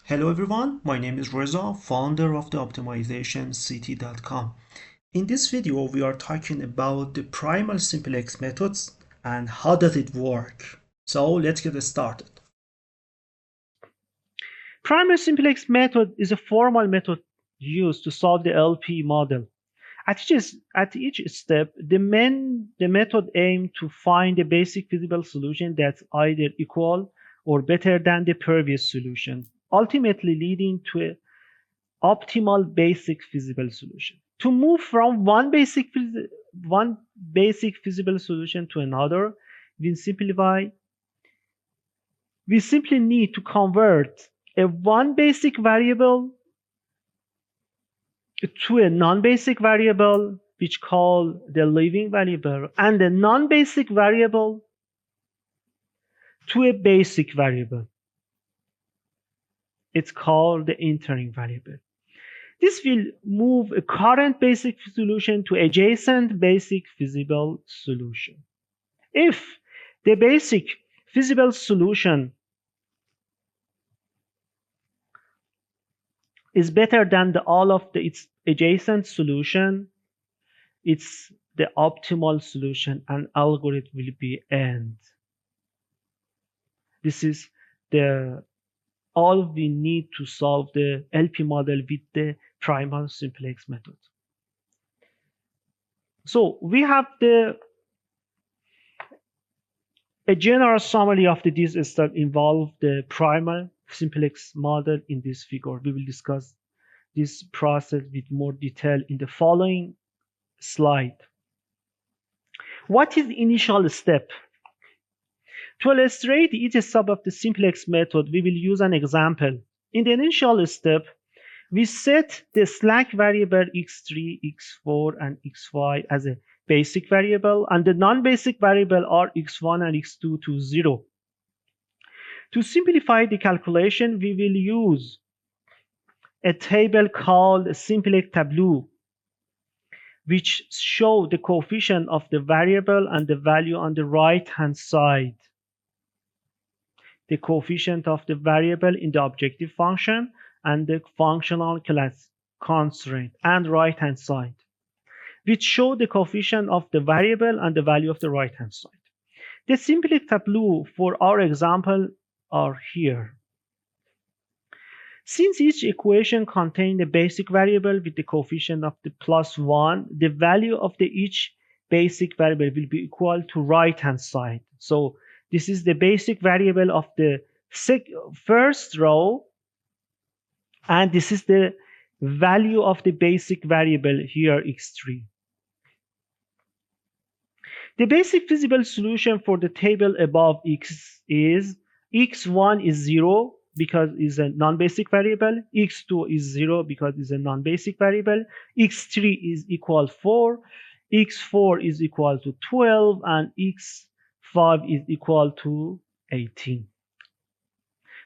Hello everyone, my name is Reza, founder of the optimizationct.com. In this video, we are talking about the primal simplex methods and how does it work. So let's get started. Primal simplex method is a formal method used to solve the LP model. At each step, the method aims to find a basic feasible solution that's either equal or better than the previous solution, ultimately leading to an optimal basic feasible solution. To move from one basic feasible solution to another, we simplify we simply need to convert a one basic variable to a non-basic variable, which call the living variable, and a non-basic variable to a basic variable. It's called the entering variable. This will move a current basic solution to adjacent basic feasible solution. If the basic feasible solution is better than all of its adjacent solution, it's the optimal solution and algorithm will be end. This is the all we need to solve the LP model with the primal simplex method. So we have a general summary of these steps involve the primal simplex model in this figure. We will discuss this process with more detail in the following slide. What is the initial step? To illustrate each step of the simplex method, we will use an example. In the initial step, we set the slack variable x3, x4, and x5 as a basic variable, and the non-basic variable are x1 and x2 to 0. To simplify the calculation, we will use a table called simplex tableau, which show the coefficient of the variable and the value on the right-hand side. The coefficient of the variable in the objective function and the functional class constraint and right hand side, which show the coefficient of the variable and the value of the right hand side. The simplex tableau for our example are here. Since each equation contains a basic variable with the coefficient of the +1, the value of each basic variable will be equal to right hand side. So this is the basic variable of the first row, and this is the value of the basic variable here, x3. The basic feasible solution for the table above is x1 is 0 because it's a non-basic variable, x2 is 0 because it's a non-basic variable, x3 is equal 4, x4 is equal to 12, and x5 is equal to 18.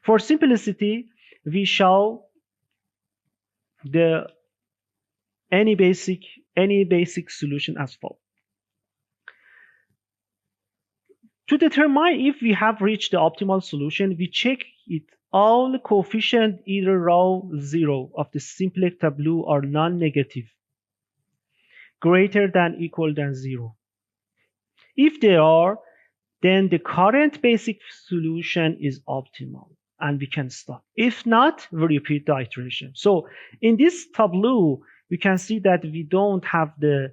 For simplicity, we show any basic solution as follows. To determine if we have reached the optimal solution, we check it all coefficient either row 0 of the simplex tableau are non-negative, greater than equal than 0. If they are, then the current basic solution is optimal and we can stop. If not, we repeat the iteration. So in this tableau, we can see that we don't have the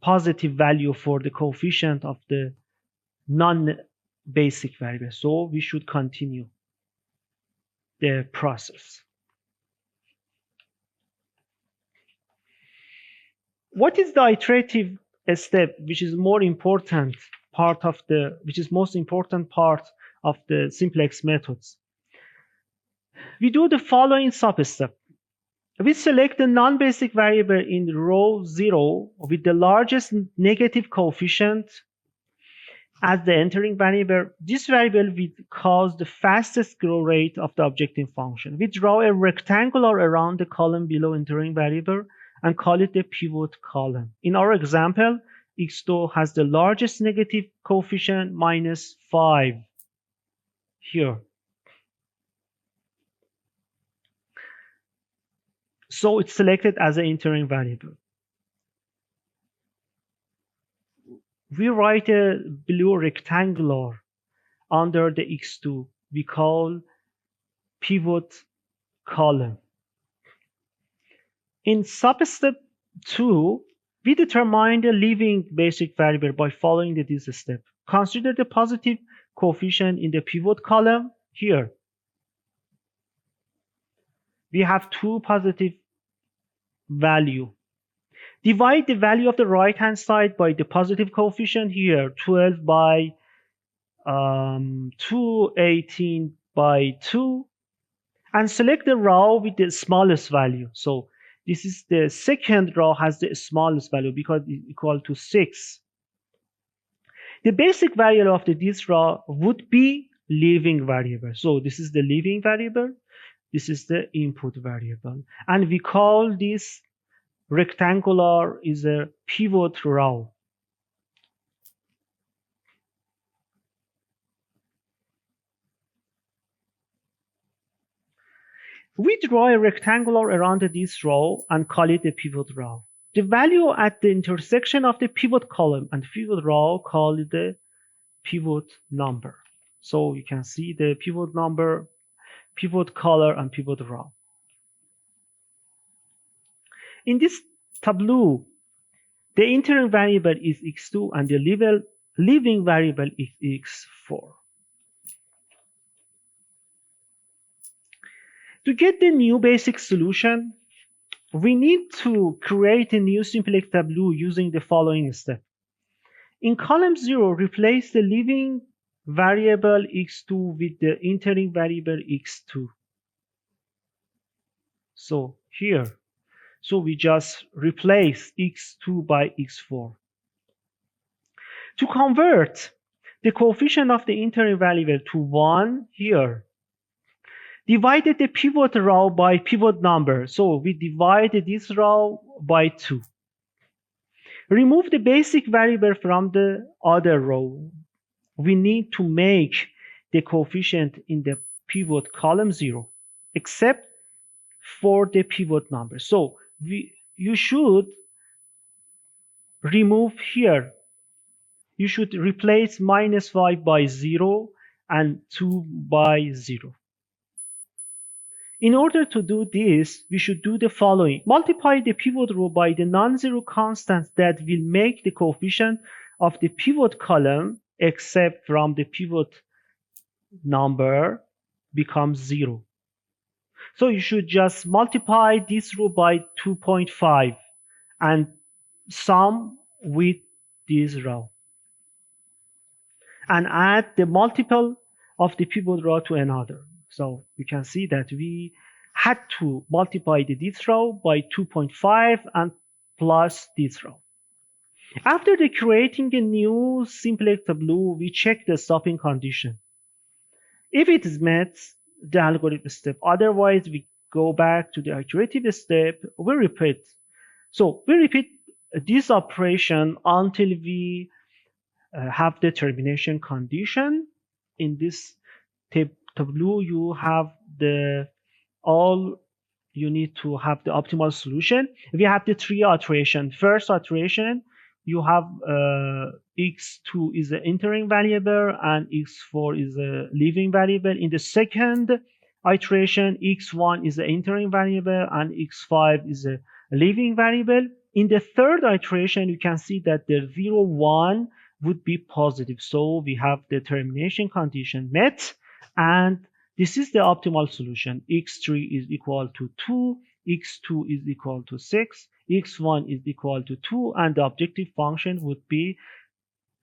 positive value for the coefficient of the non-basic variable. So we should continue the process. What is the iterative step, which is most important part of the simplex methods? We do the following sub-step. We select the non-basic variable in row 0 with the largest negative coefficient as the entering variable. This variable will cause the fastest growth rate of the objective function. We draw a rectangle around the column below entering variable and call it the pivot column. In our example, x2 has the largest negative coefficient, -5 here. So it's selected as an interim variable. We write a blue rectangular under the x2 we call pivot column. In substep 2, we determine the leaving basic variable by following this step. Consider the positive coefficient in the pivot column here. We have two positive value. Divide the value of the right hand side by the positive coefficient here, 12 by 2, 18 by 2, and select the row with the smallest value. So this is the second row has the smallest value because it's equal to 6. The basic value of this row would be leaving variable. So this is the leaving variable. This is the input variable. And we call this rectangular is a pivot row. We draw a rectangular around this row and call it a pivot row. The value at the intersection of the pivot column and pivot row call it the pivot number. So you can see the pivot number, pivot color, and pivot row. In this tableau, the interim variable is x2 and the leaving variable is x4. To get the new basic solution, we need to create a new simplex tableau using the following step. In column 0, replace the leaving variable x2 with the interim variable x2. So here, so we just replace x2 by x4. To convert the coefficient of the interim variable to 1 here, divided the pivot row by pivot number. So we divided this row by 2. Remove the basic variable from the other row. We need to make the coefficient in the pivot column 0, except for the pivot number. So you should remove here. You should replace -5 by 0 and 2 by 0. In order to do this, we should do the following. Multiply the pivot row by the non-zero constant that will make the coefficient of the pivot column, except from the pivot number, become 0. So you should just multiply this row by 2.5 and sum with this row. And add the multiple of the pivot row to another. So you can see that we had to multiply this row by 2.5 and plus this row. After creating a new simplex tableau, we check the stopping condition. If it is met, the algorithm step. Otherwise, we go back to the iterative step. We repeat. So we repeat this operation until we have the termination condition. In this tableau, you have all you need to have the optimal solution. We have the 3 iterations. First iteration, you have x2 is the interim variable and x4 is the leaving variable. In the second iteration, x1 is the interim variable and x5 is the leaving variable. In the third iteration, you can see that the 0, 1 would be positive. So we have the termination condition met, and this is the optimal solution. x3 is equal to 2, x2 is equal to 6, x1 is equal to 2, and the objective function would be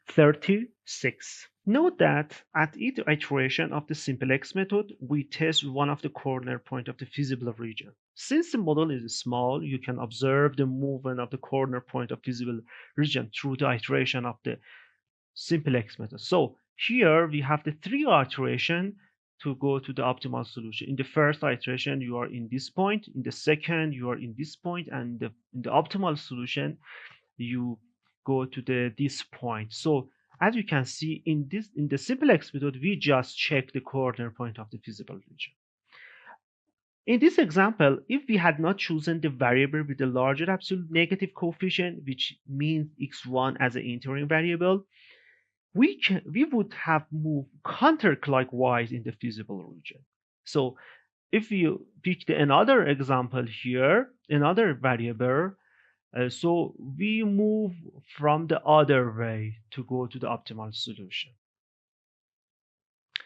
36. Note that at each iteration of the simplex method, we test one of the corner points of the feasible region. Since the model is small, you can observe the movement of the corner point of feasible region through the iteration of the simplex method. So here we have the 3 iterations to go to the optimal solution. In the first iteration, you are in this point. In the second, you are in this point, and in the optimal solution, you go to this point. So as you can see in the simplex method, we just check the corner point of the feasible region. In this example, if we had not chosen the variable with the larger absolute negative coefficient, which means x1 as an interim variable, we would have moved counterclockwise in the feasible region. So if you pick another example here, another variable, so we move from the other way to go to the optimal solution.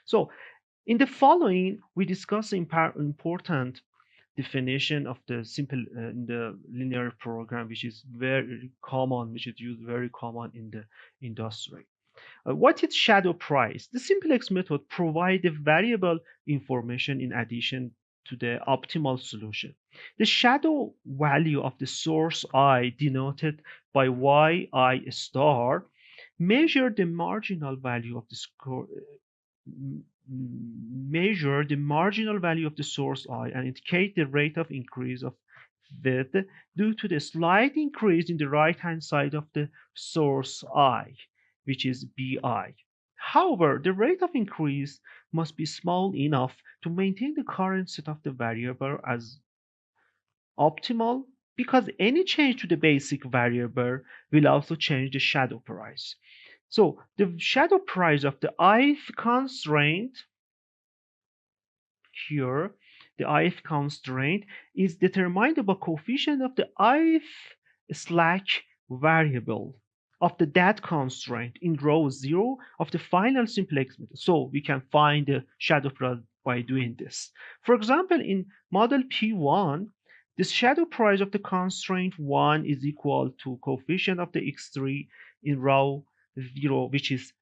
So in the following, we discuss important definition of the simple in the linear program, which is very common, which is used very common in the industry. What is shadow price? The simplex method provides the variable information in addition to the optimal solution. The shadow value of the source I, denoted by yi star, measure the marginal value of the measure the marginal value of the source I and indicate the rate of increase of width due to the slight increase in the right hand side of the source I, which is bi. However, the rate of increase must be small enough to maintain the current set of the variable as optimal, because any change to the basic variable will also change the shadow price. So the shadow price of the ith constraint here, the ith constraint is determined by coefficient of the ith slack variable of the that constraint in row 0 of the final simplex method. So we can find the shadow price by doing this. For example, in model P1, the shadow price of the constraint 1 is equal to coefficient of the x3 in row 0, which is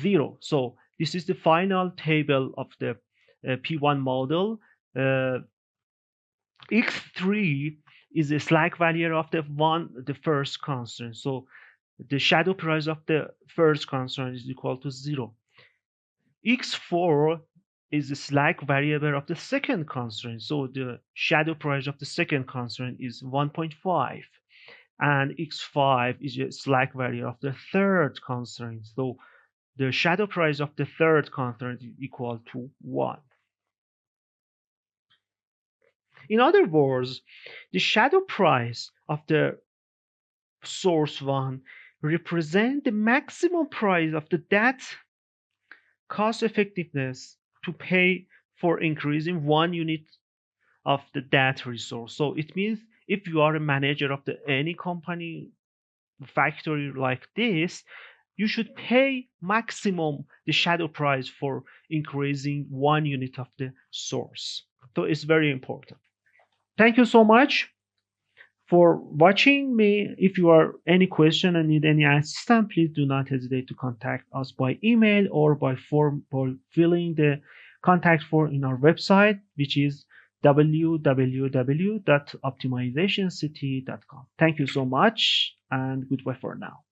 0. So this is the final table of the P1 model. X3 is the slack value of the first constraint. So the shadow price of the first constraint is equal to 0. X4 is the slack variable of the second constraint. So the shadow price of the second constraint is 1.5. And X5 is a slack value of the third constraint. So the shadow price of the third constraint is equal to 1. In other words, the shadow price of the source 1 represents the maximum price of that cost effectiveness to pay for increasing 1 unit of the that resource. So it means if you are a manager of any company factory like this, you should pay maximum the shadow price for increasing 1 unit of the source. So it's very important. Thank you so much for watching me. If you are any question and need any assistance, please do not hesitate to contact us by email or by filling the contact form in our website, which is www.optimizationcity.com. Thank you so much and goodbye for now.